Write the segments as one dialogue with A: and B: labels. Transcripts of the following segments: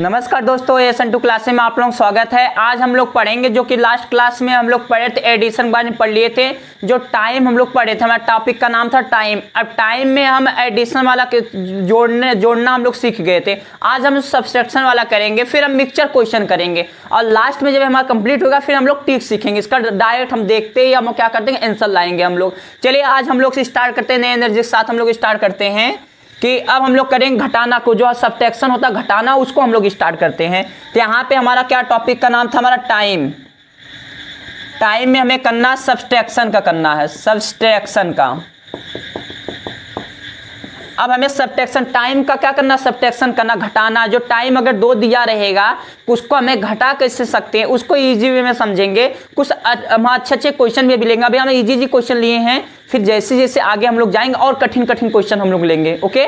A: नमस्कार दोस्तों, AS2 class में आप लोगों का स्वागत है। आज हम लोग पढ़ेंगे जो कि लास्ट क्लास में हम लोग पढ़े थे एडिशन के बारे में पढ़ लिए थे। जो टाइम हम लोग पढ़े थे, हमारा टॉपिक का नाम था टाइम। अब टाइम में हम एडिशन वाला जोड़ना हम लोग सीख गए थे। आज हम सब्सट्रैक्शन वाला करेंगे, फिर हम मिक्सचर क्वेश्चन करेंगे और लास्ट में जब हमारा कंप्लीट होगा फिर हम लोग ट्रिक सीखेंगे। इसका डायरेक्ट हम देखते ही हम क्या करते हैं, आंसर लाएंगे हम लोग। चलिए आज हम लोग से स्टार्ट करते हैं, नए एनर्जी के साथ हम लोग स्टार्ट करते हैं कि अब हम लोग करेंगे घटाना को, जो सब्ट्रैक्शन होता है घटाना, उसको हम लोग स्टार्ट करते हैं। तो यहाँ पे हमारा क्या टॉपिक का नाम था, हमारा टाइम। टाइम में हमें करना सब्ट्रैक्शन का करना है, सब्ट्रैक्शन का। अब हमें सब्ट्रैक्शन टाइम का क्या करना, सब्ट्रैक्शन करना, घटाना। जो टाइम अगर 2 दिया रहेगा उसको हमें घटा कैसे सकते हैं, उसको इजी वे में समझेंगे। कुछ हम अच्छे क्वेश्चन भी लेंगे। अभी हम इजी क्वेश्चन लिए हैं, फिर जैसे जैसे आगे हम लोग जाएंगे और कठिन क्वेश्चन हम लोग लेंगे। ओके,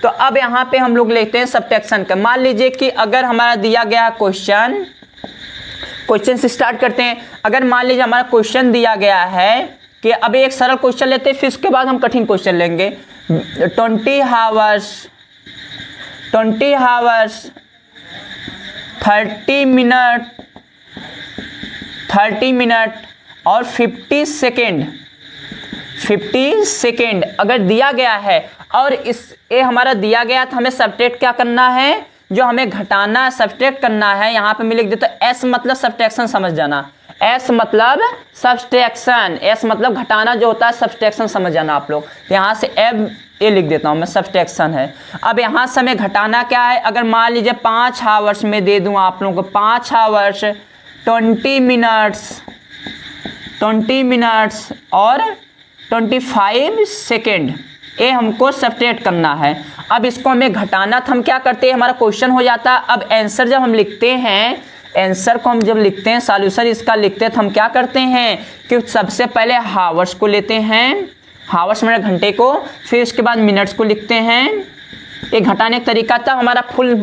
A: तो अब यहाँ पे हम लोग लेते हैं सब्ट्रैक्शन का। मान लीजिए कि अगर हमारा दिया गया क्वेश्चन से स्टार्ट करते हैं। अगर मान लीजिए हमारा क्वेश्चन दिया गया है कि अब एक सरल क्वेश्चन लेते हैं, फिर उसके बाद हम कठिन क्वेश्चन लेंगे। 20 आवर्स 30 मिनट और 50 सेकेंड अगर दिया गया है और ये हमारा दिया गया तो हमें सब्ट्रैक्ट क्या करना है, जो हमें घटाना सब्ट्रैक्ट करना है। यहाँ पे मैं लिख देता हूं एस मतलब सब्ट्रैक्शन, समझ जाना। एस मतलब सब्ट्रैक्शन, एस मतलब घटाना जो होता है, सब्ट्रैक्शन समझ जाना आप लोग। यहाँ से एब ये लिख देता हूँ मैं, सब्ट्रैक्शन है। अब यहाँ से हमें घटाना क्या है, अगर मान लीजिए 5 आवर्स में दे दूँ आप लोगों को, 5 आवर्स 20 मिनट्स और 25 सेकेंड, ये हमको सब्ट्रैक्ट करना है। अब इसको हमें घटाना था, हम क्या करते हैं, हमारा क्वेश्चन हो जाता है। अब आंसर जब हम लिखते हैं, आंसर को हम जब लिखते हैं, सॉल्यूशन इसका लिखते हैं, तो हम क्या करते हैं कि सबसे पहले हावर्स को लेते हैं, हावर्स मतलब घंटे को, फिर उसके बाद मिनट्स को लिखते हैं। ये घटाने का तरीका था, हमारा फुल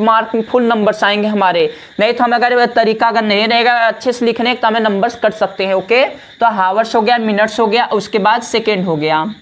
A: नंबर्स आएंगे हमारे। नहीं तो हम अगर तरीका अगर नहीं रहेगा अच्छे से लिखने का तो हमें नंबर्स कट सकते हैं। ओके, तो हावर्स हो गया, मिनट्स हो गया, उसके बाद सेकेंड हो गया।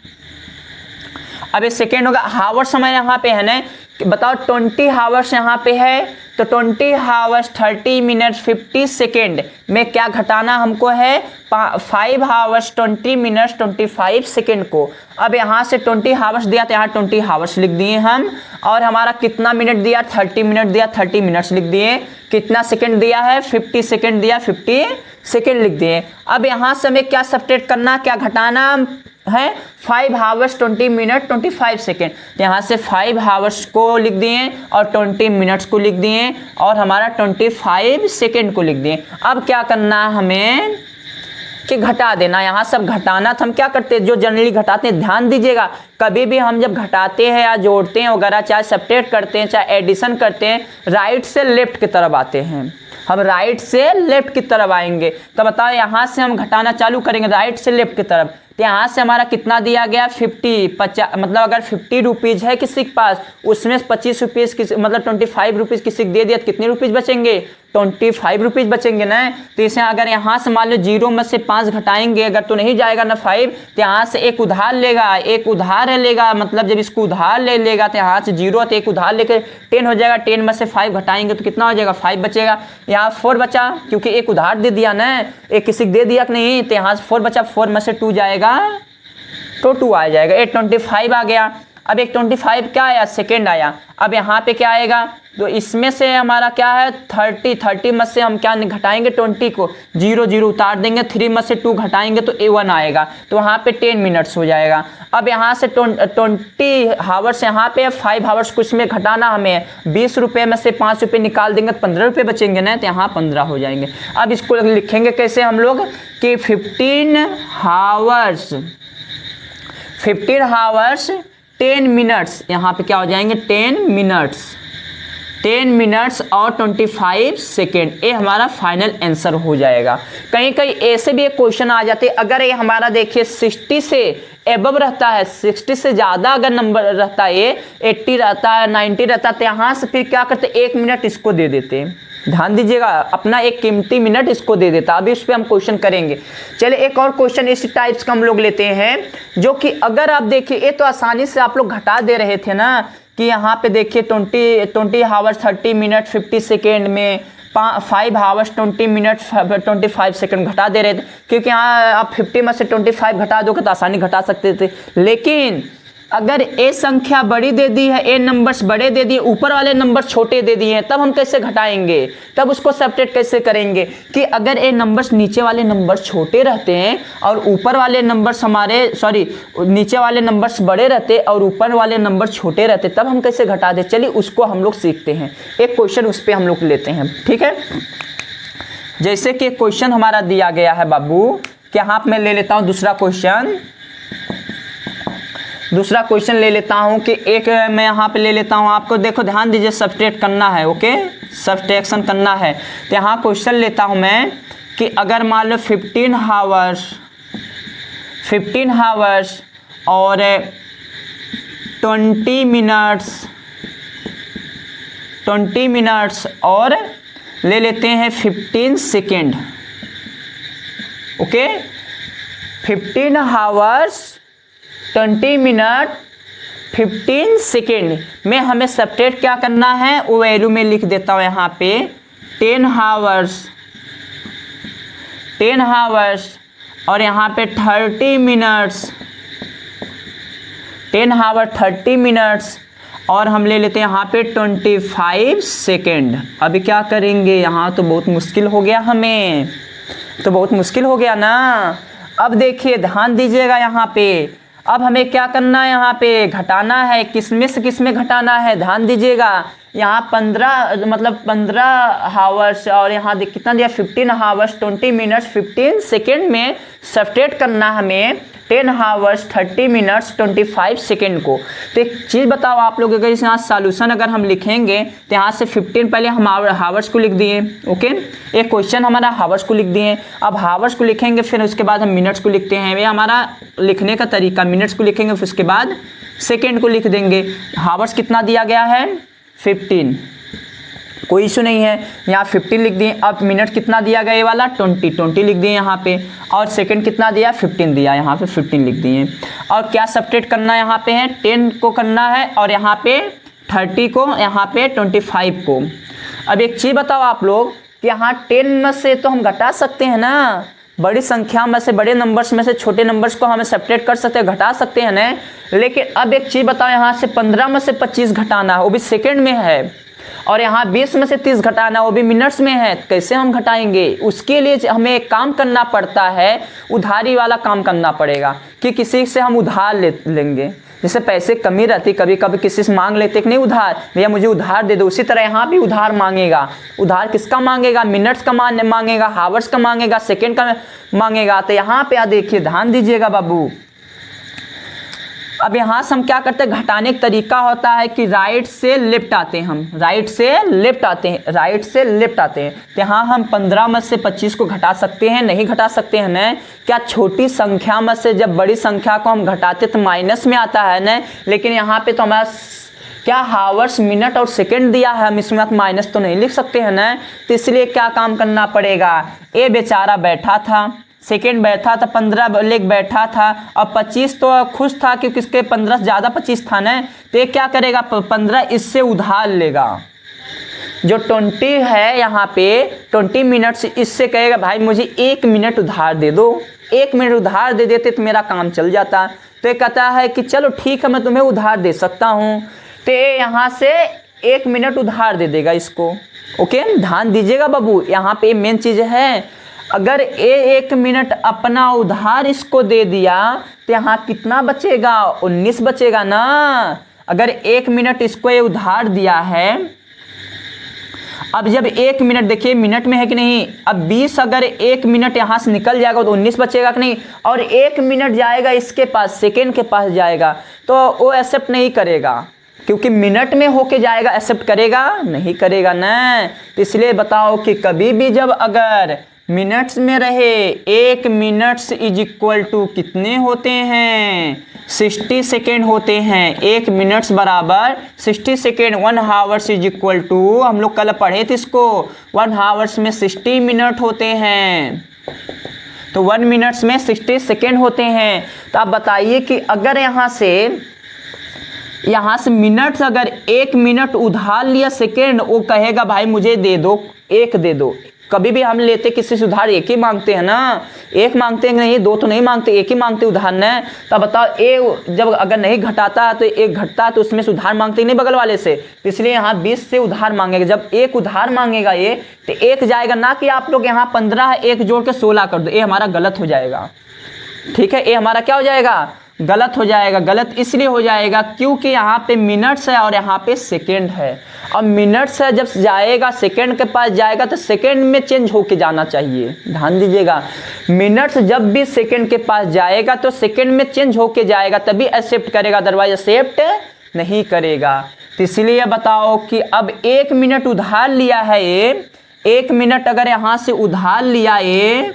A: अब ये सेकेंड होगा, हावर्स हमारे यहाँ पे है ना, बताओ 20 हावर्स यहाँ पे है, तो 20 हावर्स 30 मिनट्स 50 सेकेंड में क्या घटाना हमको है, 5 हावर्स 20 मिनट्स 25 सेकेंड को। अब यहाँ से 20 हावर्स दिया तो यहाँ 20 हावर्स लिख दिए हम, और हमारा कितना मिनट दिया, 30 मिनट दिया, 30 मिनट्स लिख दिए। कितना सेकेंड दिया है, 50 सेकेंड दिया, 50 सेकेंड लिख दिए। अब यहाँ से हमें क्या सब्ट्रैक्ट करना, क्या घटाना है, 5 हावर्स 20 मिनट 25 सेकेंड। यहाँ से 5 हावर्स को लिख दिए और 20 मिनट्स को लिख दिए और हमारा 25 सेकेंड को लिख दिए। अब क्या करना है हमें कि घटा देना। यहाँ सब घटाना था, हम क्या करते हैं, जो जनरली घटाते हैं, ध्यान दीजिएगा, कभी भी हम जब घटाते हैं या जोड़ते हैं वगैरह, चाहे सब्ट्रैक्ट करते हैं चाहे एडिशन करते हैं, राइट से लेफ्ट की तरफ आते हैं। हम राइट से लेफ्ट की तरफ आएंगे। तो बताओ यहाँ से हम घटाना चालू करेंगे राइट से लेफ्ट की तरफ, तो यहाँ से हमारा कितना दिया गया, 50 मतलब अगर 50 रुपीज़ है किसी के पास, उसमें 25 रुपीज़ किसी मतलब 25 रुपीज़ किसी को दे दिया तो कितने रुपीज़ बचेंगे, 25 रुपीज़ बचेंगे ना। तो इसे अगर यहाँ से मान लो 0 में से 5 घटाएंगे अगर, तो नहीं जाएगा ना 5, तो यहाँ से एक उधार लेगा, एक उधार लेगा, मतलब जब इसको उधार ले लेगा तो यहाँ से 0 तो एक उधार लेकर 10 हो जाएगा। 10 में से 5 घटाएंगे तो कितना हो जाएगा, 5 बचेगा। यहाँ 4 बचा, क्योंकि एक उधार दे दिया ना, एक किसी को दे दिया कि नहीं, तो यहाँ से 4 बचा, 4 में से 2 जाएगा तो 2 आ जाएगा। 25 आ गया। अब 25 क्या आया, सेकेंड आया। अब यहाँ पे क्या आएगा, तो इसमें से हमारा क्या है, 30 में से हम क्या घटाएंगे, 20 को 0 उतार देंगे, 3 में से 2 घटाएंगे तो 1 आएगा, तो वहाँ पे 10 मिनट्स हो जाएगा। अब यहाँ से 20 हावर्स यहाँ पे 5 हावर्स कुछ में घटाना हमें, 20 रुपये में से 5 रुपये निकाल देंगे तो 15 रुपये बचेंगे ना, तो यहाँ 15 हो जाएंगे। अब इसको लिखेंगे कैसे हम लोग कि 15 हावर्स 10 मिनट्स, यहाँ पे क्या हो जाएंगे, 10 मिनट्स और 25 सेकेंड, ये हमारा फाइनल आंसर हो जाएगा। कहीं कहीं ऐसे भी एक क्वेश्चन आ जाते हैं, अगर ये हमारा देखिए 60 से एबव रहता है, 60 से ज़्यादा अगर नंबर रहता है, ये 80 रहता है, 90 रहता है, तो यहाँ से फिर क्या करते, 1 मिनट इसको दे देते हैं। ध्यान दीजिएगा, अपना एक कीमती मिनट इसको दे देता। अभी उस पर हम क्वेश्चन करेंगे। चलिए एक और क्वेश्चन इसी टाइप्स का हम लोग लेते हैं, जो कि अगर आप देखिए, ये तो आसानी से आप लोग घटा दे रहे थे ना कि यहाँ पे देखिए 20 आवर्स 30 मिनट 50 सेकेंड में 5 आवर्स 20 मिनट 25 सेकंड घटा दे रहे थे, क्योंकि यहाँ आप 50 में से 25 घटा दोगे तो आसानी घटा सकते थे। लेकिन अगर ए संख्या बड़ी दे दी है, ए नंबर्स बड़े दे दिए, ऊपर वाले नंबर छोटे दे दिए हैं, तब हम कैसे घटाएंगे, तब उसको सब्ट्रैक्ट कैसे करेंगे कि अगर ए नंबर्स नीचे वाले नंबर्स छोटे रहते हैं और ऊपर वाले नंबर्स नीचे वाले नंबर्स बड़े रहते और ऊपर वाले नंबर छोटे रहते, तब हम कैसे घटा दे। चलिए उसको हम लोग सीखते हैं, एक क्वेश्चन उस पर हम लोग लेते हैं, ठीक है। जैसे कि क्वेश्चन हमारा दिया गया है बाबू, कि यहाँ मैं ले लेता हूँ दूसरा क्वेश्चन ले लेता हूँ कि एक मैं यहाँ पे ले लेता हूँ, आपको देखो ध्यान दीजिए, सब्ट्रैक्ट करना है, ओके, सब्ट्रैक्शन करना है। तो यहाँ क्वेश्चन लेता हूँ मैं कि अगर मान लो 15 आवर्स और 20 मिनट्स और ले लेते हैं 15 second, okay, 15 hours 20 minute 15 second में हमें सब्ट्रैक्ट क्या करना है, वो वैल्यू में लिख देता हूँ यहाँ पे 10 आवर्स और यहाँ पे 30 मिनट्स, 10 आवर 30 मिनट्स और हम ले लेते हैं यहाँ पे 25 सेकेंड। अभी क्या करेंगे, यहाँ तो बहुत मुश्किल हो गया, हमें तो बहुत मुश्किल हो गया ना। अब देखिए ध्यान दीजिएगा, यहाँ पे अब हमें क्या करना है, यहाँ पे घटाना है, किसमें से किसमें घटाना है, ध्यान दीजिएगा। यहाँ 15 आवर्स और यहाँ कितना दिया 15 आवर्स 20 मिनट्स 15 सेकेंड में सब्ट्रैक्ट करना हमें 10 आवर्स 30 मिनट्स 25 सेकेंड को। तो एक चीज़ बताओ आप लोग, अगर इस यहाँ सॉल्यूशन अगर हम लिखेंगे तो यहाँ से 15 पहले हम हावर्स को लिख दिए, ओके, एक क्वेश्चन हमारा हावर्स को लिख दिए। अब हावर्स को लिखेंगे फिर उसके बाद हम मिनट्स को लिखते हैं, ये हमारा लिखने का तरीका। मिनट्स को लिखेंगे फिर उसके बाद सेकेंड को लिख देंगे। हावर्स कितना दिया गया है 15, कोई इशू नहीं है, यहाँ 15 लिख दिए। अब मिनट कितना दिया गया, ये वाला 20 लिख दिए यहाँ पे, और सेकंड कितना दिया 15 दिया, यहाँ पे 15 लिख दिए। और क्या सब्ट्रैक्ट करना है, यहाँ पे है 10 को करना है और यहाँ पे 30 को, यहाँ पे 25 को। अब एक चीज़ बताओ आप लोग कि यहाँ 10 में से तो हम घटा सकते हैं ना, बड़ी संख्या में से, बड़े नंबर्स में से छोटे नंबर्स को हमें सब्ट्रैक्ट कर सकते हैं, घटा सकते हैं ना। लेकिन अब एक चीज़ बताओ, यहाँ से 15 में से 25 घटाना है, वो भी सेकेंड में है, और यहाँ 20 में से 30 घटाना वो भी मिनट्स में है। कैसे हम घटाएंगे, उसके लिए हमें एक काम करना पड़ता है, उधारी वाला काम करना पड़ेगा कि किसी से हम उधार लेंगे। जैसे पैसे कमी रहती, कभी कभी किसी से मांग लेते कि नहीं उधार, भैया मुझे उधार दे दो, उसी तरह यहाँ भी उधार मांगेगा। उधार किसका मांगेगा, मिनट्स का मांगेगा, हावर्स का मांगेगा, सेकेंड का मांगेगा। तो यहाँ पे देखिए ध्यान दीजिएगा बाबू। अब यहाँ से हम क्या करते हैं, घटाने का तरीका होता है कि राइट से लेफ्ट आते हैं, राइट से लेफ्ट आते हैं। तो यहाँ हम 15 में से 25 को घटा सकते हैं, नहीं घटा सकते हैं ना। क्या छोटी संख्या में से जब बड़ी संख्या को हम घटाते तो माइनस में आता है ना, लेकिन यहाँ पे तो हमारा क्या हावर्स मिनट और सेकंड दिया है, हम इसमें माइनस तो नहीं लिख सकते हैं ना। तो इसलिए क्या काम करना पड़ेगा, ए बेचारा बैठा था, सेकेंड बैठा था, 15 लेग बैठा था, और 25 तो खुश था क्योंकि इसके 15 ज़्यादा 25 था ना। तो ये क्या करेगा, 15 इससे उधार लेगा। जो 20 है यहाँ पे 20 मिनट्स, इससे कहेगा भाई मुझे 1 मिनट उधार दे दो, 1 मिनट उधार दे देते तो मेरा काम चल जाता। तो ये कहता है कि चलो ठीक है मैं तुम्हें उधार दे सकता हूँ। तो यहाँ से 1 मिनट उधार दे देगा इसको, ओके। ध्यान दीजिएगा बाबू, यहाँ पे मेन चीज़ है, अगर 1 मिनट अपना उधार इसको दे दिया तो यहाँ कितना बचेगा, 19 बचेगा ना। अगर 1 मिनट इसको ये उधार दिया है, अब जब 1 मिनट देखिए मिनट में है कि नहीं, अब 20 अगर 1 मिनट यहाँ से निकल जाएगा तो 19 बचेगा कि नहीं, और 1 मिनट जाएगा इसके पास, सेकेंड के पास जाएगा, तो वो एक्सेप्ट नहीं करेगा क्योंकि मिनट में होके जाएगा, एक्सेप्ट करेगा नहीं करेगा ना। तो इसलिए बताओ कि कभी भी जब अगर मिनट्स में रहे, 1 मिनट्स इज इक्वल टू कितने होते हैं, 60 सेकेंड होते हैं। 1 मिनट्स बराबर 60 second. 1 hours is equal to, हम लोग कल पढ़े थे इसको, 1 हावर्स में 60 मिनट होते हैं, तो 1 मिनट्स में 60 सेकेंड होते हैं। तो आप बताइए कि अगर यहाँ से यहाँ से मिनट्स, अगर 1 मिनट उधार लिया सेकेंड, वो कहेगा भाई मुझे दे दो, 1 दे दो। कभी भी हम लेते किसी से उधार 1 ही मांगते हैं ना, 1 मांगते हैं नहीं, 2 तो नहीं मांगते, 1 ही मांगते उधार न। तब बताओ ए जब अगर नहीं घटाता तो 1 घटता तो उसमें से उधार मांगते ही नहीं बगल वाले से, तो इसलिए यहाँ 20 से उधार मांगेगा। जब 1 उधार मांगेगा ये तो 1 जाएगा, ना कि आप लोग यहाँ 15 है 1 जोड़ के 16 कर दो, ये हमारा गलत हो जाएगा। ठीक है, ये हमारा क्या हो जाएगा, गलत हो जाएगा। गलत इसलिए हो जाएगा क्योंकि यहाँ पे मिनट्स है और यहाँ पे सेकेंड है। अब मिनट्स है, जब जाएगा सेकेंड के पास जाएगा तो सेकेंड में चेंज होके जाना चाहिए। ध्यान दीजिएगा, मिनट्स जब भी सेकेंड के पास जाएगा तो सेकेंड में चेंज होके जाएगा, तभी एक्सेप्ट करेगा, अदरवाइज एक्सेप्ट नहीं करेगा। तो इसलिए बताओ कि अब 1 मिनट उधार लिया है ये, 1 मिनट अगर यहाँ से उधार लिया ये,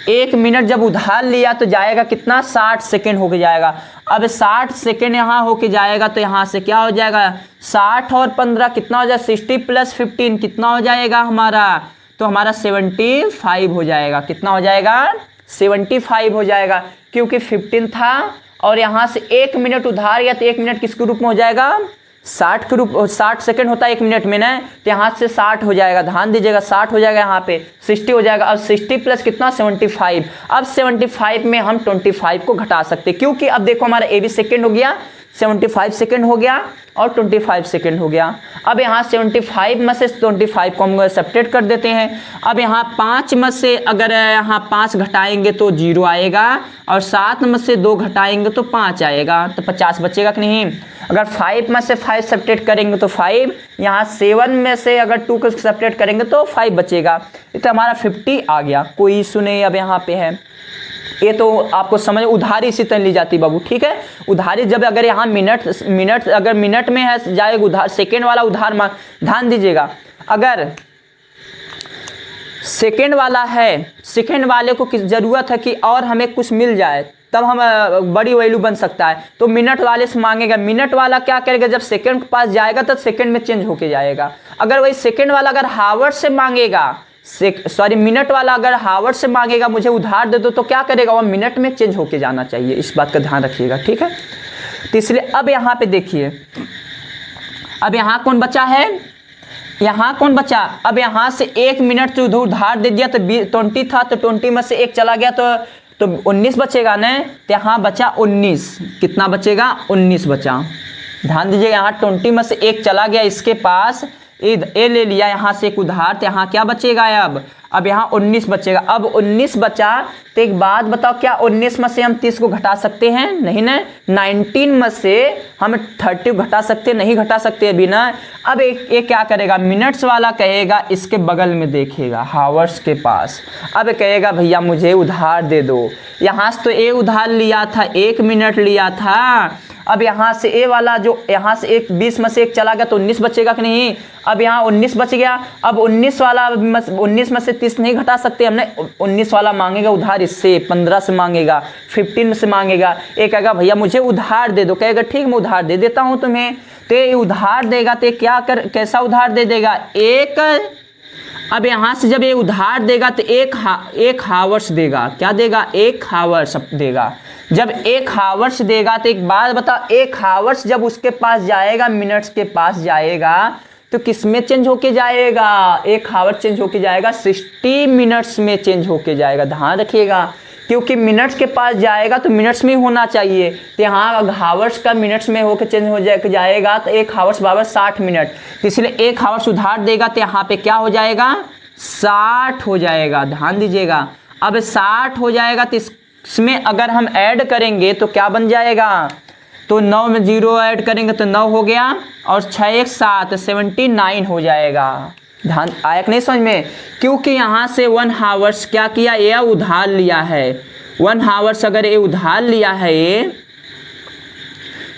A: 1 मिनट जब उधार लिया तो जाएगा कितना, 60 सेकेंड होके जाएगा। अब 60 सेकेंड यहाँ होके जाएगा तो यहाँ से क्या हो जाएगा, 60 और 15 कितना हो जाएगा, 60 + 15 कितना हो जाएगा हमारा, तो हमारा 75 हो जाएगा। कितना हो जाएगा, 75 हो जाएगा, क्योंकि 15 था और यहाँ से 1 मिनट उधार या तो 1 मिनट किसके रूप में हो जाएगा, 60 के रूप, 60 सेकंड होता है 1 मिनट में ना, तो यहाँ से 60 हो जाएगा। ध्यान दीजिएगा 60 हो जाएगा, यहाँ पे 60 हो जाएगा। अब 60 प्लस कितना, 75। अब 75 में हम 25 को घटा सकते हैं, क्योंकि अब देखो हमारा ए बी सेकेंड हो गया, 75 सेकेंड हो गया और 25 सेकेंड हो गया। अब यहाँ 75 में से 25 को हम सब्ट्रैक्ट कर देते हैं। अब यहाँ 5 में से अगर यहाँ 5 घटाएंगे तो 0 आएगा और 7 में से 2 घटाएंगे तो 5 आएगा, तो 50 बचेगा कि नहीं। अगर 5 में से 5 सब्ट्रैक्ट करेंगे तो 5, यहाँ 7 में से अगर 2 को सब्ट्रैक्ट करेंगे तो 5 बचेगा, तो हमारा 50 आ गया। कोई इशू नहीं अब यहाँ पे है। ये तो आपको समझ, उधारी इसी तरह ली जाती बाबू। ठीक है, उधारी जब अगर यहाँ मिनट अगर मिनट में है जाएगा उधार, सेकेंड वाला उधार मांग, ध्यान दीजिएगा, अगर सेकेंड वाला है, सेकेंड वाले को किस जरूरत है कि और हमें कुछ मिल जाए तब हम बड़ी वैल्यू बन सकता है, तो मिनट वाले से मांगेगा। मिनट वाला क्या करेगा, जब सेकेंड के पास जाएगा तो सेकेंड में चेंज होके जाएगा। अगर वही सेकेंड वाला अगर हावर से मांगेगा, मिनट वाला अगर हावर से मांगेगा मुझे उधार दे दो, तो क्या करेगा, वो मिनट में चेंज होके जाना चाहिए। इस बात का ध्यान रखिएगा। ठीक है, तो इसलिए अब यहाँ पे देखिए, अब यहाँ कौन बचा है, यहाँ कौन बचा, अब यहाँ से 1 मिनट से उधार दे दिया तो 20 था, तो 20 में से 1 चला गया तो 19 बचेगा ना, तो यहाँ बचा 19। कितना बचेगा, 19 बचा। ध्यान दीजिएगा, यहाँ 20 में से 1 चला गया, इसके पास ए ले लिया यहाँ से एक उधार, तो यहाँ क्या बचेगा, अब यहाँ 19 बचेगा। अब 19 बचा तो एक बात बताओ, क्या 19 में से हम 30 को घटा सकते हैं, नहीं ना। 19 में से हम 30 घटा सकते, नहीं घटा सकते अभी ना। अब एक क्या करेगा, मिनट्स वाला कहेगा इसके बगल में देखेगा हावर्स के पास, अब कहेगा भैया मुझे उधार दे दो। यहाँ से तो ए उधार लिया था, 1 मिनट लिया था। अब यहाँ से ए वाला जो यहाँ से 20 में से 1 चला गया तो 19 बचेगा कि नहीं। अब यहाँ 19 बच गया। अब 19 में से 30 नहीं घटा सकते हमने, 19 वाला मांगेगा उधार इससे, 15 से मांगेगा, 15 से मांगेगा। एक कहेगा भैया मुझे उधार दे दो, कहेगा ठीक मैं उधार दे देता हूँ तुम्हें। तो ये उधार देगा तो कैसा उधार दे देगा, एक। अब यहाँ से जब ये उधार देगा तो एक हावर्स देगा। क्या देगा, 1 हावर्स देगा। जब 1 हावर्स देगा तो एक बात बताओ, 1 हावर्स जब उसके पास जाएगा, मिनट्स के पास जाएगा, तो किस में चेंज होके जाएगा, 1 हावर्स चेंज होके जाएगा 60 मिनट्स में चेंज होके जाएगा। ध्यान रखिएगा, क्योंकि मिनट्स के पास जाएगा तो मिनट्स में होना चाहिए, तो यहाँ हावर्स का मिनट्स में होकर चेंज हो जाएगा, तो 1 हावर्स बराबर 60 मिनट। तो इसलिए 1 हावर्स उधार देगा तो यहाँ पे क्या हो जाएगा, 60 हो जाएगा। ध्यान दीजिएगा, अब 60 हो जाएगा तो इसमें अगर हम ऐड करेंगे तो क्या बन जाएगा, तो 9 में 0 ऐड करेंगे तो 9 हो गया और 6 1 7 79 हो जाएगा। ध्यान आया कि नहीं समझ में, क्योंकि यहाँ से 1 हावर्स क्या किया, ये उधार लिया है। 1 हावर्स अगर ये उधार लिया है, ये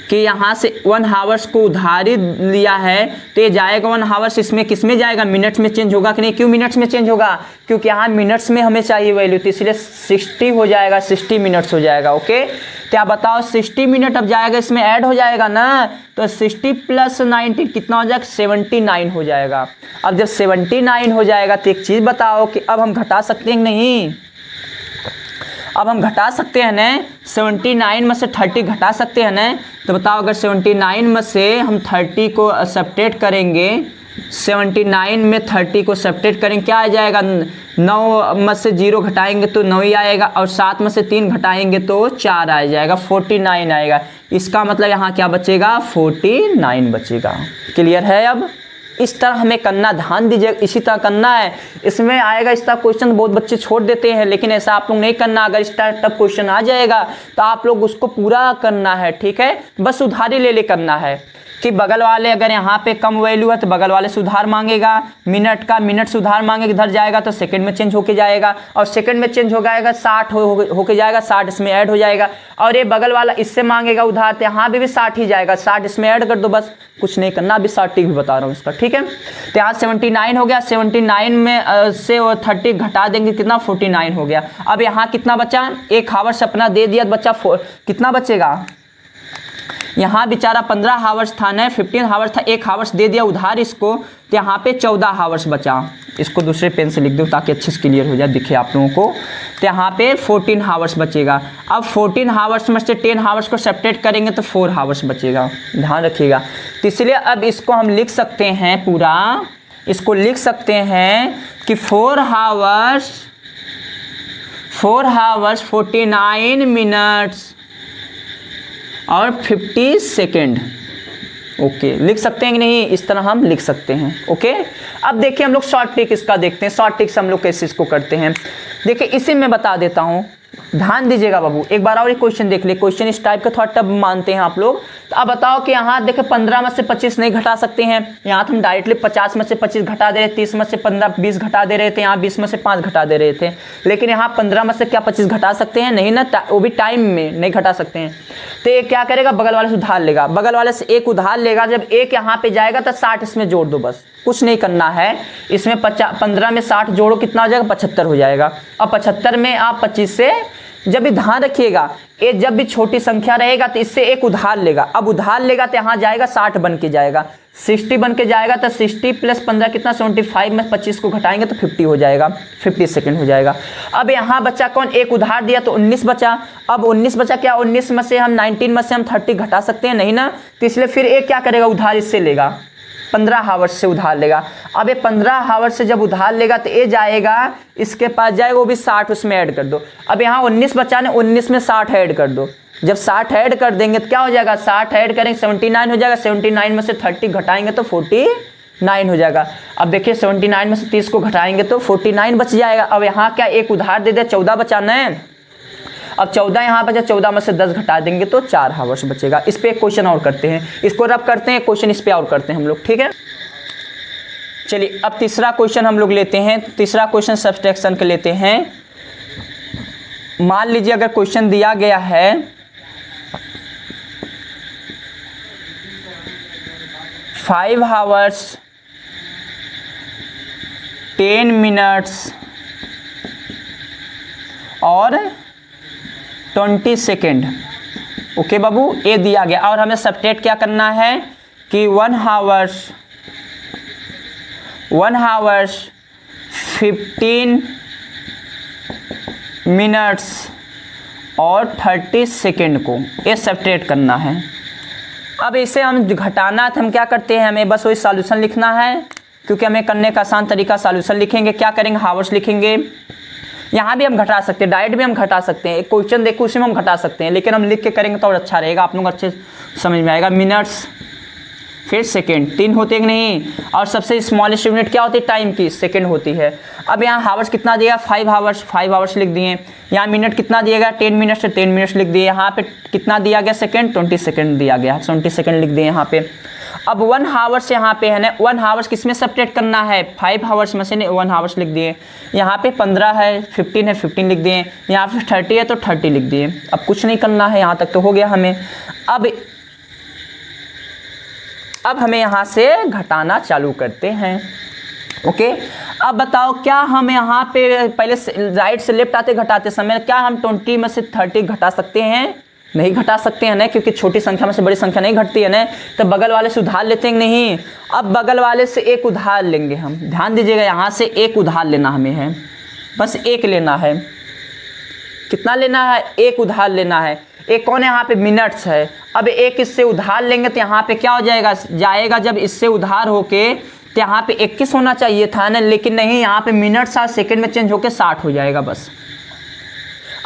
A: कि यहाँ से 1 हावर्स को उधारी लिया है, तो ये जाएगा 1 हावर्स, इसमें किस में जाएगा, मिनट्स में चेंज होगा कि नहीं। क्यों मिनट्स में चेंज होगा, क्योंकि यहाँ मिनट्स में हमें चाहिए वैल्यू, तो इसलिए 60 हो जाएगा, 60 मिनट्स हो जाएगा। ओके, क्या बताओ 60 मिनट अब जाएगा, इसमें ऐड हो जाएगा ना, तो 60 + 90 कितना हो जाएगा, 79 हो जाएगा। अब जब 79 हो जाएगा तो एक चीज़ बताओ कि अब हम घटा सकते हैं नहीं। अब हम घटा सकते हैं ना, 79 में से 30 घटा सकते हैं ना। तो बताओ अगर 79 में से हम 30 को सब्ट्रैक्ट करेंगे, 79 में 30 को सब्ट्रैक्ट करेंगे, क्या आ जाएगा, 9 में से 0 घटाएंगे तो 9 ही आएगा, और 7 में से 3 घटाएंगे तो 4 आ जाएगा, 49 आएगा। इसका मतलब यहाँ क्या बचेगा, 49 बचेगा। क्लियर है? अब इस तरह हमें करना, ध्यान दीजिए, इसी तरह करना है। इसमें आएगा इस तरह क्वेश्चन, बहुत बच्चे छोड़ देते हैं, लेकिन ऐसा आप लोग नहीं करना। अगर इस तरह टफ क्वेश्चन आ जाएगा तो आप लोग उसको पूरा करना है, ठीक है। बस उधारी ले करना है कि बगल वाले अगर यहाँ पे कम वैल्यू है तो बगल वाले से उधार मांगेगा, मिनट का मिनट से उधार मांगेगा, इधर जाएगा तो सेकंड में चेंज होके जाएगा, और सेकंड में चेंज हो जाएगा 60 होके जाएगा, 60 इसमें ऐड हो जाएगा। और ये बगल वाला इससे मांगेगा उधार तो यहाँ भी 60 ही जाएगा, 60 इसमें ऐड कर दो, बस कुछ नहीं करना। अभी 60 भी बता रहा हूँ इसका, ठीक है। तो यहाँ 79 हो गया, 79 में से 30 घटा देंगे, कितना, 49 हो गया। अब यहाँ कितना बचा, 1 हावर्स अपना दे दिया, बच्चा कितना बचेगा, यहाँ बेचारा 15 हावर्स था ना, 15 हावर्स था, 1 हावर्स दे दिया उधार इसको, तो यहाँ पे 14 हावर्स बचा। इसको दूसरे पेन से लिख दो ताकि अच्छे से क्लियर हो जाए, दिखे आप लोगों को। तो यहाँ पे 14 हावर्स बचेगा। अब 14 हावर्स में से 10 हावर्स को सब्ट्रैक्ट करेंगे तो 4 हावर्स बचेगा, ध्यान रखिएगा। तो इसलिए अब इसको हम लिख सकते हैं, पूरा इसको लिख सकते हैं कि 4 हावर्स 49 मिनट्स और 50 सेकेंड। ओके, लिख सकते हैं कि नहीं, इस तरह हम लिख सकते हैं। ओके, अब देखिए हम लोग शॉर्ट ट्रिक इसका देखते हैं, शॉर्ट ट्रिक से हम लोग कैसे इसको करते हैं। देखिए इसी में बता देता हूँ, ध्यान दीजिएगा बाबू। एक बार और एक क्वेश्चन देख ले, क्वेश्चन इस टाइप का थोड़ा टफ मानते हैं आप लोग। तो अब बताओ कि यहाँ देखिए 15 में से 25 नहीं घटा सकते हैं, यहाँ तो हम डायरेक्टली 50 में से 25 घटा दे रहे, 30 में से 15 20 घटा दे रहे थे, यहाँ 20 में से 5 घटा दे रहे थे। लेकिन यहाँ 15 में से क्या 25 घटा सकते हैं, नहीं ना, वो भी टाइम में नहीं घटा सकते हैं। तो ये क्या करेगा, बगल वाले से उधार लेगा, बगल वाले से 1 उधार लेगा। जब 1 यहाँ पे जाएगा तो 60 इसमें जोड़ दो, बस कुछ नहीं करना है। इसमें 15 में 60 जोड़ो, कितना हो जाएगा, 75 हो जाएगा। और 75 में आप 25 से, जब भी ध्यान रखिएगा, ये जब भी छोटी संख्या रहेगा तो इससे 1 उधार लेगा। अब उधार लेगा तो यहाँ जाएगा 60 बन के जाएगा, 60 बन के जाएगा। तो 60 + 15 कितना, 75 में 25 को घटाएंगे तो 50 हो जाएगा, 50 सेकेंड हो जाएगा। अब यहाँ बच्चा कौन, 1 उधार दिया तो 19 बचा। अब 19 बचा, क्या 19 में से हम 19 में से हम 30 घटा सकते हैं, नहीं ना। तो इसलिए फिर एक क्या करेगा, उधार इससे लेगा, 15 हावर्स से उधार लेगा। अब ये 15 हावर्स से जब उधार लेगा तो ये जाएगा, इसके पास जाएगा, वो भी 60 उसमें ऐड कर दो। अब यहाँ 19 बचा ने, 19 में 60 ऐड कर दो। जब 60 ऐड कर देंगे तो क्या हो जाएगा, 60 ऐड करेंगे 79 हो जाएगा, 79 में से 30 घटाएंगे तो 49 हो जाएगा। अब देखिए 79 में से 30 को घटाएंगे तो 49 बच जाएगा। अब यहाँ क्या, 1 उधार दे दिया, 14 बचाना है। अब 14 यहाँ बचा, 14 में से 10 घटा देंगे तो 4 हावर्स बचेगा। इस पे एक क्वेश्चन और करते हैं, इसको रब करते हैं, क्वेश्चन इस पे और करते हैं हम लोग, ठीक है। चलिए अब तीसरा क्वेश्चन हम लोग लेते हैं। तीसरा क्वेश्चन सब्सट्रैक्शन के लेते हैं। मान लीजिए अगर क्वेश्चन दिया गया है 5 हावर्स 10 मिनट्स और 20 सेकेंड। ओके बाबू, ये दिया गया और हमें सब्ट्रैक्ट क्या करना है कि 1 हावर्स 15 मिनट्स और 30 सेकेंड को ये सब्ट्रैक्ट करना है। अब इसे हम घटाना है तो हम क्या करते हैं, हमें बस वही सॉल्यूशन लिखना है, क्योंकि हमें करने का आसान तरीका सॉल्यूशन लिखेंगे। क्या करेंगे, हावर्स लिखेंगे। यहाँ भी हम घटा सकते हैं, डायरेक्ट भी हम घटा सकते हैं, एक क्वेश्चन देखो उसी में हम घटा सकते हैं, लेकिन हम लिख के करेंगे तो और अच्छा रहेगा, आप लोग अच्छे समझ में आएगा। मिनट्स फिर सेकेंड, 3 होते हैं कि नहीं, और सबसे स्मॉलेस्ट यूनिट क्या होती है, टाइम की, सेकेंड होती है। अब यहाँ हावर्स कितना दिया, 5 हावर्स लिख दिए। यहाँ मिनट कितना दिएगा, 10 मिनट से 10 मिनट्स लिख दिए। यहाँ पे कितना दिया गया, सेकेंड, 20 सेकेंड दिया गया, 20 सेकेंड लिख दिए यहाँ पे। अब 1 हावर्स यहाँ पे है ना, 1 हावर्स किसमें सब्ट्रैक्ट करना है, 5 हावर्स में से 1 हावर्स लिख दिए। यहाँ पे 15 है, 15 है, 15 लिख दिए। यहाँ पे 30 है तो 30 लिख दिए। अब कुछ नहीं करना है, यहाँ तक तो हो गया हमें। अब हमें यहाँ से घटाना चालू करते हैं। ओके, अब बताओ क्या हम यहाँ पे पहले राइट से लेफ्ट आते घटाते समय क्या हम 20 में से 30 घटा सकते हैं, नहीं घटा सकते हैं ना, क्योंकि छोटी संख्या में से बड़ी संख्या नहीं घटती है ना। तो बगल वाले से उधार लेते हैं नहीं। अब बगल वाले से 1 उधार लेंगे हम, ध्यान दीजिएगा, यहाँ से 1 उधार लेना हमें है, बस 1 लेना है। कितना लेना है, एक उधार लेना है। एक कौन है यहाँ पे, मिनट्स है। अब एक इससे उधार लेंगे तो यहाँ पे क्या हो जाएगा, जब इससे उधार होके तो यहाँ पे 21 होना चाहिए था ना, लेकिन नहीं, यहाँ पे मिनट्स और सेकंड में चेंज होके 60 हो जाएगा बस।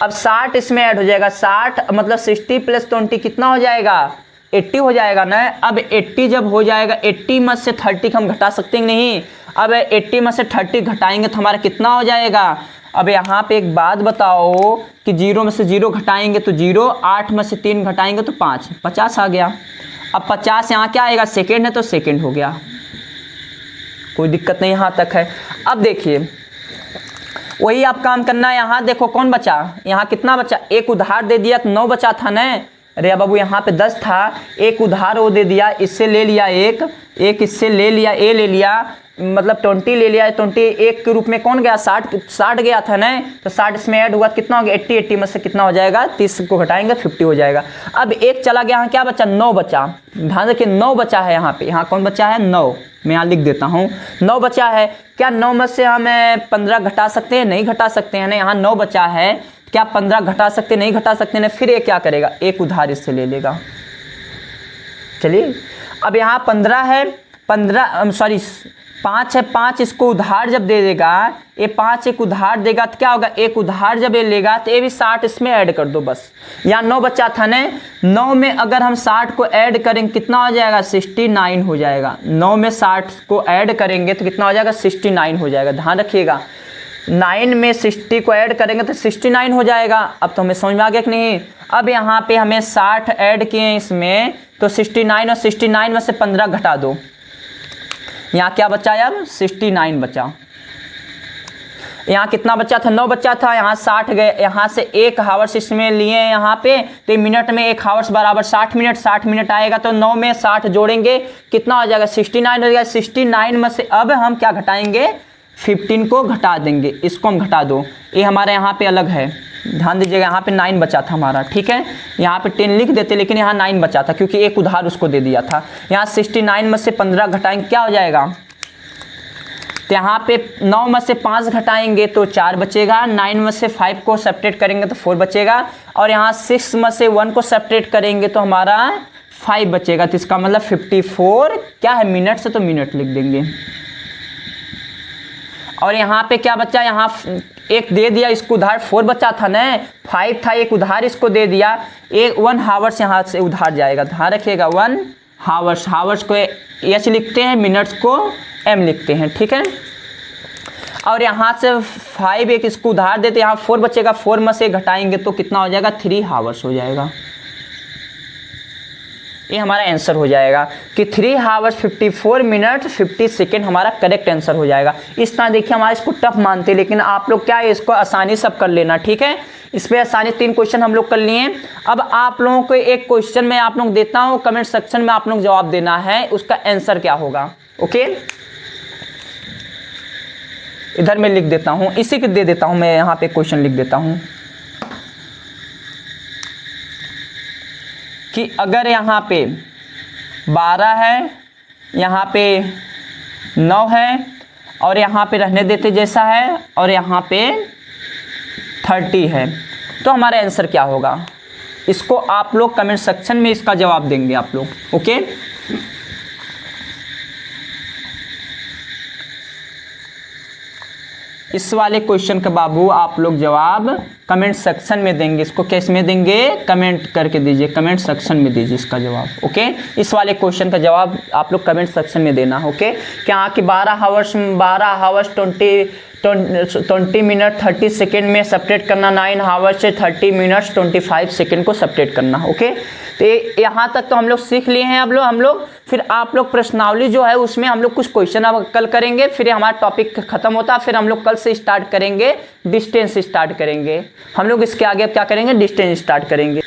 A: अब 60 इसमें ऐड हो जाएगा, 60 मतलब 60 + 20 कितना हो जाएगा, 80 हो जाएगा ना। अब 80 जब हो जाएगा, 80 में से 30 हम घटा सकते हैं नहीं। अब 80 में से 30 घटाएंगे तो हमारा कितना हो जाएगा। अब यहाँ पे एक बात बताओ कि 0 में से 0 घटाएंगे तो 0, 8 में से 3 घटाएंगे तो 5, 50 आ गया। अब 50 यहाँ क्या आएगा, सेकेंड है तो सेकेंड हो गया, कोई दिक्कत नहीं यहाँ तक है। अब देखिए वही आप काम करना है। यहाँ देखो कौन बचा, यहाँ कितना बचा, एक उधार दे दिया तो 9 बचा था ना। अरे बाबू यहाँ पे 10 था, एक उधार वो दे दिया, इससे ले लिया एक इससे ले लिया, ए ले लिया, मतलब 20 ले लिया। 21 के रूप में कौन गया, 60 गया था ना। तो 60 इसमें ऐड हुआ, कितना हो गया 80 में से कितना हो जाएगा, 30 को घटाएंगे 50 हो जाएगा। अब एक चला गया, यहाँ क्या बचा, 9 बचा। ध्यान रखिए 9 बचा है यहाँ पे, यहाँ कौन बचा है, 9। मैं यहाँ लिख देता हूँ 9 बचा है। क्या 9 में से हम 15 घटा सकते हैं, नहीं घटा सकते हैं ना। यहाँ 9 बचा है, क्या 15 घटा सकते, नहीं घटा सकते ना। फिर ये क्या करेगा, एक उधार इससे ले लेगा। चलिए अब यहाँ 15 है, 5 है, 5 इसको उधार जब दे देगा, ये 5 एक उधार देगा तो क्या होगा, एक उधार जब ये लेगा तो ये भी 60 इसमें ऐड कर दो बस। यहाँ 9 बचा था ना, 9 में अगर हम 60 को ऐड करेंगे कितना हो जाएगा, 69 हो जाएगा। 9 में 60 को ऐड करेंगे तो कितना हो जाएगा, 69 हो जाएगा। ध्यान रखिएगा 9 में 60 को ऐड करेंगे तो 69 हो जाएगा। अब तो हमें समझ में आ गया कि नहीं। अब यहाँ पे हमें 60 ऐड किए हैं इसमें, तो 69 और 69 में से 15 घटा दो, यहाँ क्या बचा यार, 69 बचा। यहाँ कितना बचा था, 9 बचा था, यहाँ 60 गए, यहाँ से 1 हावर्स इसमें लिए यहाँ पे, तो मिनट में 1 हावर्स बराबर 60 मिनट, 60 मिनट आएगा तो 9 में 60 जोड़ेंगे कितना हो जाएगा, 69 हो जाएगा। 69 में से अब हम क्या घटाएंगे, 15 को घटा देंगे, इसको हम घटा दो, ये हमारे यहाँ पे अलग है। ध्यान दीजिएगा यहाँ पे 9 बचा था हमारा, ठीक है। यहाँ पे 10 लिख देते, लेकिन यहाँ 9 बचा था क्योंकि एक उधार उसको दे दिया था। यहाँ 69 में से 15 घटाएंगे क्या हो जाएगा, तो यहाँ पे 9 में से 5 घटाएंगे तो 4 बचेगा, 9 में से 5 को सब्ट्रैक्ट करेंगे तो 4 बचेगा, और यहाँ 6 में से 1 को सब्ट्रैक्ट करेंगे तो हमारा 5 बचेगा। तो इसका मतलब 54 क्या है, मिनट से, तो मिनट लिख देंगे। और यहाँ पे क्या बचा, यहाँ एक दे दिया इसको उधार, 4 बचा था ना, 5 था, एक उधार इसको दे दिया, 1 हावर्स यहाँ से उधार जाएगा। ध्यान रखिएगा 1 हावर्स, हावर्स को एच लिखते हैं, मिनट्स को एम लिखते हैं, ठीक है। और यहाँ से 5 एक इसको उधार देते, यहाँ 4 बचेगा, 4 में से घटाएंगे तो कितना हो जाएगा, 3 हावर्स हो जाएगा। ये हमारा आंसर हो जाएगा कि 3 हावर्स 54 मिनट 50 सेकेंड हमारा करेक्ट आंसर हो जाएगा। इस तरह देखिए हमारे इसको टफ मानते हैं, लेकिन आप लोग क्या है, इसको आसानी सब कर लेना, ठीक है। इस पर आसानी 3 क्वेश्चन हम लोग कर लिए। अब आप लोगों को एक क्वेश्चन में आप लोग देता हूँ, कमेंट सेक्शन में आप लोग जवाब देना है, उसका आंसर क्या होगा, ओके। इधर मैं लिख देता हूँ, इसी को दे देता हूँ मैं, यहाँ पे क्वेश्चन लिख देता हूँ कि अगर यहाँ पे 12 है, यहाँ पे 9 है, और यहाँ पे रहने देते जैसा है, और यहाँ पे 30 है, तो हमारा आंसर क्या होगा। इसको आप लोग कमेंट सेक्शन में इसका जवाब देंगे आप लोग, ओके। इस वाले क्वेश्चन का बाबू आप लोग जवाब कमेंट सेक्शन में देंगे। इसको किस में देंगे, कमेंट करके दीजिए, कमेंट सेक्शन में दीजिए इसका जवाब, ओके। इस वाले क्वेश्चन का जवाब आप लोग कमेंट सेक्शन में देना, ओके। क्या कि 12 हावर्स 20 मिनट 30 सेकेंड में सब्ट्रैक्ट करना, 9 हावर्स से 30 मिनट्स 25 सेकेंड को सब्ट्रैक्ट करना, ओके। तो यहाँ तक तो हम लोग सीख लिए हैं। अब हम लोग फिर आप लोग प्रश्नावली जो है उसमें हम लोग कुछ क्वेश्चन अब कल करेंगे, फिर हमारा टॉपिक खत्म होता है, फिर हम लोग कल से स्टार्ट करेंगे, डिस्टेंस स्टार्ट करेंगे हम लोग। इसके आगे अब क्या करेंगे, डिस्टेंस स्टार्ट करेंगे।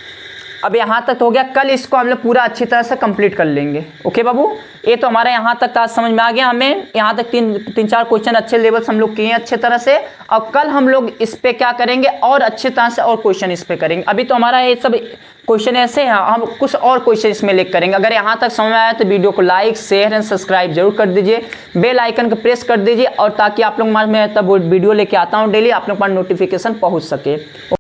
A: अब यहाँ तक हो गया, कल इसको हम लोग पूरा अच्छी तरह से कंप्लीट कर लेंगे, ओके बाबू। ये तो हमारा यहाँ तक आज समझ में आ गया, हमें यहाँ तक 3-4 क्वेश्चन अच्छे लेवल से हम लोग किए हैं अच्छे तरह से। और कल हम लोग इस पे क्या करेंगे, और अच्छी तरह से और क्वेश्चन इस पे करेंगे। अभी तो हमारा ये सब क्वेश्चन ऐसे हैं, हम कुछ और क्वेश्चन इसमें लेकर करेंगे। अगर यहाँ तक समझ में आया तो वीडियो को लाइक शेयर एंड सब्सक्राइब जरूर कर दीजिए, बेल आइकन को प्रेस कर दीजिए, और ताकि आप लोग मैं तब वीडियो लेके आता हूँ डेली, आप लोग पर नोटिफिकेशन पहुँच सके।